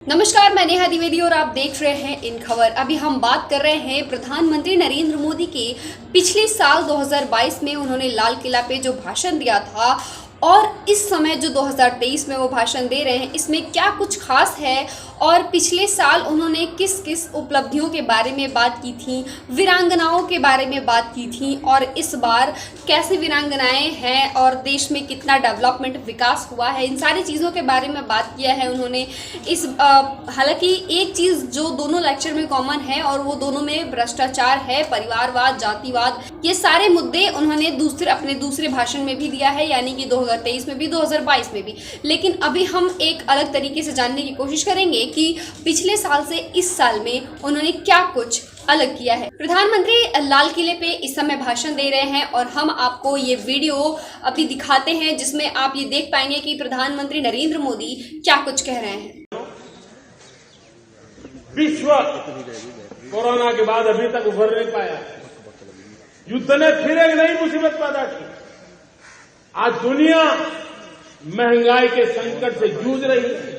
नमस्कार, मैं नेहा द्विवेदी और आप देख रहे हैं इन खबर। अभी हम बात कर रहे हैं प्रधानमंत्री नरेंद्र मोदी के पिछले साल 2022 में उन्होंने लाल किला पे जो भाषण दिया था और इस समय जो 2023 में वो भाषण दे रहे हैं, इसमें क्या कुछ खास है और पिछले साल उन्होंने किस किस उपलब्धियों के बारे में बात की थी, वीरांगनाओं के बारे में बात की थी और इस बार कैसे वीरांगनाएं हैं और देश में कितना डेवलपमेंट विकास हुआ है, इन सारी चीज़ों के बारे में बात किया है उन्होंने। हालांकि एक चीज़ जो दोनों लेक्चर में कॉमन है और वो दोनों में भ्रष्टाचार है, परिवारवाद, जातिवाद, ये सारे मुद्दे उन्होंने अपने दूसरे भाषण में भी दिया है, यानी कि 2023 में भी 2022 में भी। लेकिन अभी हम एक अलग तरीके से जानने की कोशिश करेंगे कि पिछले साल से इस साल में उन्होंने क्या कुछ अलग किया है। प्रधानमंत्री लाल किले पे इस समय भाषण दे रहे हैं और हम आपको ये वीडियो अभी दिखाते हैं जिसमें आप ये देख पाएंगे कि प्रधानमंत्री नरेंद्र मोदी क्या कुछ कह रहे हैं। विश्व कोरोना के बाद अभी तक उभर नहीं पाया। युद्ध ने फिर एक नई मुसीबत पैदा की। आज दुनिया महंगाई के संकट से जूझ रही है।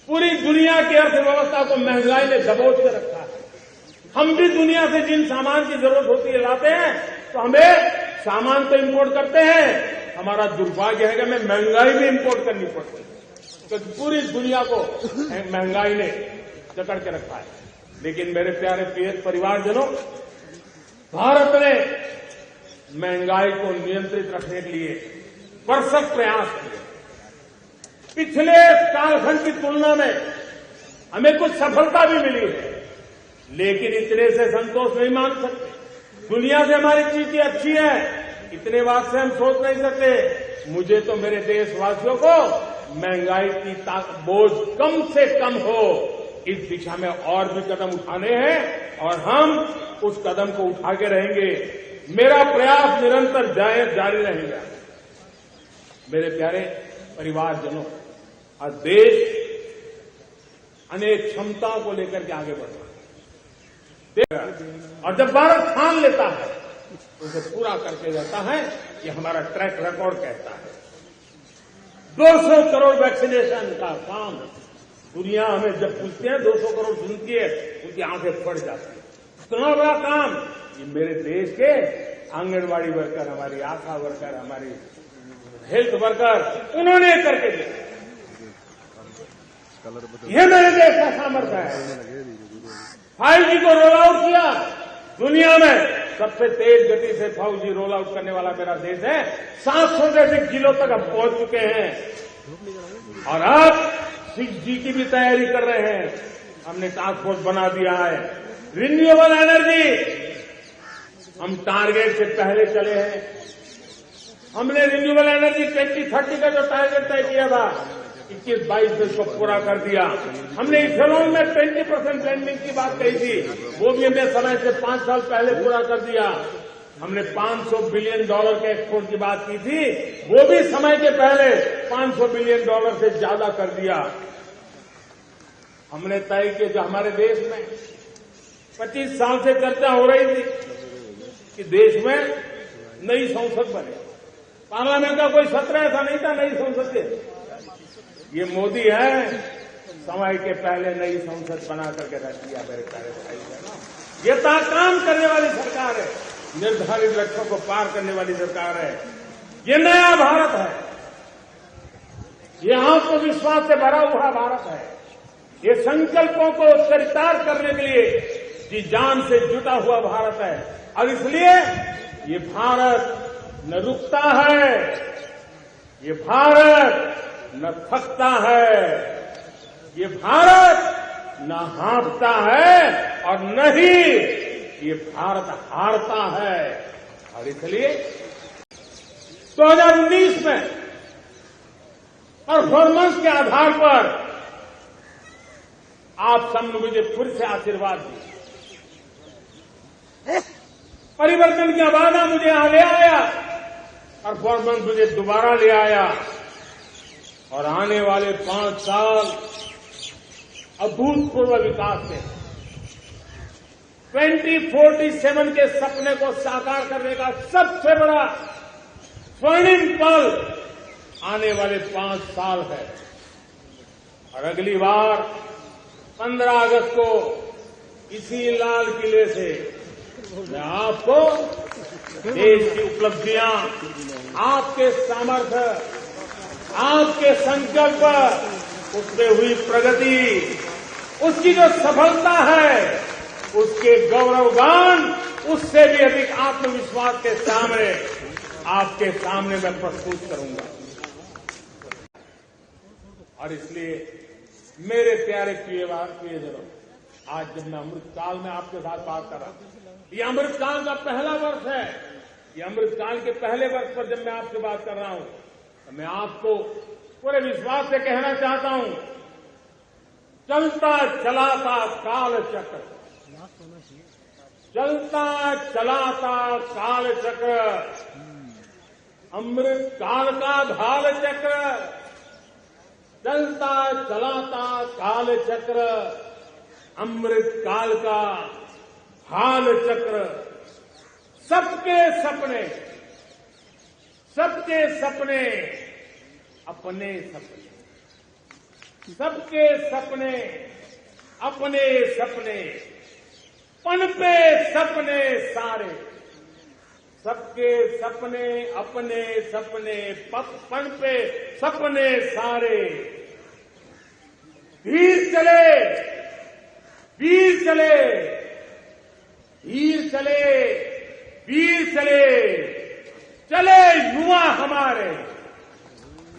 पूरी दुनिया की अर्थव्यवस्था को महंगाई ने दबोच के रखा है। हम भी दुनिया से जिन सामान की जरूरत होती है लाते हैं, तो हमें सामान तो इंपोर्ट करते हैं। हमारा दुर्भाग्य है कि हमें महंगाई भी इंपोर्ट करनी पड़ती है, क्योंकि पूरी दुनिया को महंगाई ने जकड़ के रखा है। लेकिन मेरे प्यारे परिवारजनों, भारत ने महंगाई को नियंत्रित रखने के लिए भरसक प्रयास किए। पिछले कालखंड की तुलना में हमें कुछ सफलता भी मिली है, लेकिन इतने से संतोष नहीं मान सकते। दुनिया से हमारी स्थिति अच्छी है, इतने बात से हम सोच नहीं सकते। मुझे तो मेरे देशवासियों को महंगाई की बोझ कम से कम हो, इस दिशा में और भी कदम उठाने हैं और हम उस कदम को उठा के रहेंगे। मेरा प्रयास निरंतर जारी रहेगा। मेरे प्यारे परिवारजनों, आज देश अनेक क्षमताओं को लेकर के आगे बढ़ रहा है और जब भारत ठान लेता है तो उसे पूरा करके जाता है। ये हमारा ट्रैक रिकॉर्ड कहता है। 200 करोड़ वैक्सीनेशन का काम दुनिया हमें जब पूछते हैं, 200 करोड़ सुनती है, उनकी आंखें फट जाती है। इतना बड़ा काम ये मेरे देश के आंगनवाड़ी वर्कर, हमारी आशा वर्कर, हमारी हेल्थ वर्कर, उन्होंने करके दिया। ये मेरे देश का सामर्थ्य है। 5G को रोल आउट किया। दुनिया में सबसे तेज गति से 5G रोल आउट करने वाला मेरा देश है। 700 से अधिक जिलों तक अब पहुंच चुके हैं और अब 6G की भी तैयारी कर रहे हैं। हमने टास्क फोर्स बना दिया है। रिन्यूएबल एनर्जी, हम टारगेट से पहले चले हैं। हमने रिन्यूएबल एनर्जी 2030 का जो टारगेट तय किया था, 21-22 में उसको पूरा कर दिया। हमने इथेनॉल में 20% ब्लेंडिंग की बात कही थी, वो भी हमने समय से 5 साल पहले पूरा कर दिया। हमने $500 बिलियन के एक्सपोर्ट की बात की थी, वो भी समय के पहले $500 बिलियन से ज्यादा कर दिया। हमने तय किया, जो हमारे देश में 25 साल से चर्चा हो रही थी कि देश में नई संसद बने। पार्लियामेंट का कोई सत्र ऐसा नहीं था नई संसद के। ये मोदी है, समय के पहले नई संसद बना करके रख दिया। मेरे प्यारे भाई बहनों, ये काम करने वाली सरकार है, निर्धारित लक्ष्यों को पार करने वाली सरकार है। ये नया भारत है, ये आत्मविश्वास से भरा हुआ भारत है। ये संकल्पों को चरितार्थ करने के लिए जी जान से जुटा हुआ भारत है और इसलिए ये भारत न रुकता है, ये भारत न थकता है, ये भारत न हाँफता है और न ही ये भारत हारता है। और इसलिए 2019 में परफॉर्मेंस के आधार पर आप सब ने मुझे फिर से आशीर्वाद दिया। परिवर्तन का वादा मुझे यहां ले आया, परफॉर्मेंस मुझे दोबारा ले आया और आने वाले 5 साल अभूतपूर्व विकास के 2047 के सपने को साकार करने का सबसे बड़ा स्वर्णिम पल आने वाले 5 साल है। और अगली बार 15 अगस्त को इसी लाल किले से मैं आपको देश की उपलब्धियां, आपके सामर्थ्य, आपके संकल्प, उसमें हुई प्रगति, उसकी जो सफलता है, उसके गौरवगान, उससे भी अधिक आत्मविश्वास के सामने आपके सामने मैं प्रस्तुत करूंगा। और इसलिए मेरे प्यारे प्रियजनों, आज जब मैं अमृतकाल में आपके साथ बात कर रहा हूं, ये अमृतकाल का पहला वर्ष है। ये अमृतकाल के पहले वर्ष पर जब मैं आपसे बात कर रहा हूं, तो मैं आपको पूरे विश्वास से कहना चाहता हूं, चलता चलाता काल चक्र, चलता चलाता काल चक्र, अमृतकाल का भाल चक्र, चलता चलाता काल चक्र, अमृतकाल का हाल चक्र, सबके सपने, सबके सपने अपने सपने, सबके सपने अपने सपने, पनपे सपने सारे, सबके सपने अपने सपने, पनपे सपने सारे, वीर चले, वीर चले, वीर चले, वीर चले, चले युवा हमारे,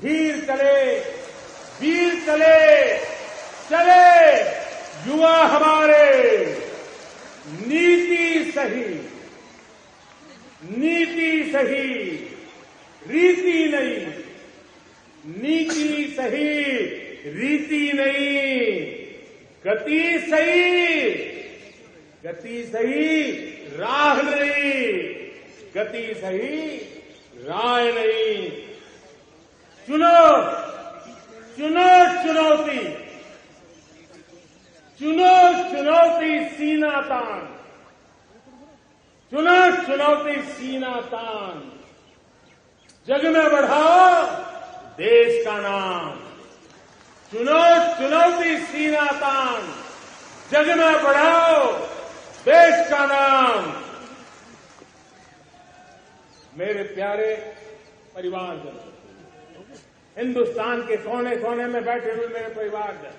वीर चले, वीर चले, चले युवा हमारे, नीति सही, नीति सही, रीति नहीं, नीति सही, रीति नहीं, गति सही, गति सही, राह नहीं, गति सही, राह नहीं। चुनो, चुनो चुनौती, चुनो चुनौती सीना तान, चुनो चुनौती सीना तान, जग में बढ़ाओ देश का नाम, चुनो चुनौती सीना तान, जग में बढ़ाओ देश का नाम। मेरे प्यारे परिवारजन, हिंदुस्तान के कोने कोने में बैठे हुए मेरे परिवारजन,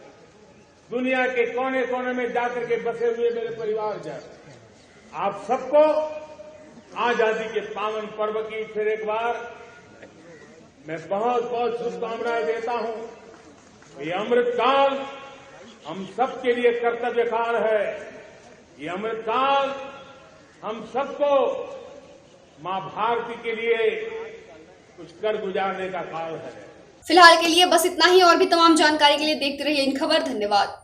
दुनिया के कोने कोने में जाकर के बसे हुए मेरे परिवारजन, आप सबको आजादी के पावन पर्व की फिर एक बार मैं बहुत बहुत शुभकामनाएं देता हूं। ये अमृतकाल हम सबके लिए कर्तव्य काल है। ये अमृतकाल हम सबको मां भारती के लिए कुछ कर गुजारने का काल है। फिलहाल के लिए बस इतना ही। और भी तमाम जानकारी के लिए देखते रहिए इन खबर। धन्यवाद।